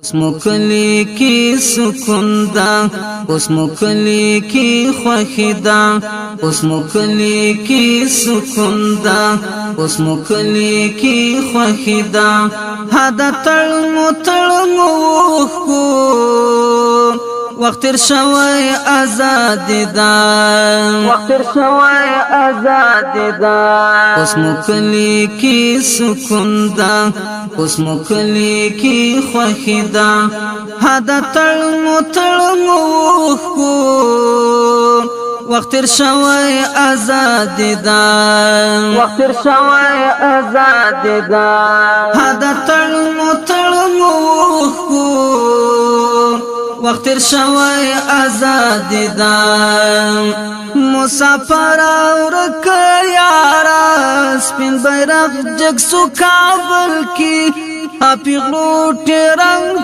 سمکلی کی سکون دا اسمکلی کی خوخی دا اسمکلی کی سکون دا اسمکلی کی خوخی دا هدا تړمو کو وقت شوی آزاد دا وقت شوی آزاد دا اسمکلی کی سکون دا اسمکلی کی خوخی دا هدا تړمو کو وقت شوی آزاد دا وقت شوی آزاد دا هدا تړمو کو وقت شوی آزاد دا مسافر اورک یارا سپین بیرغ جگ سو کابل کی اپی غلوٹ رنگ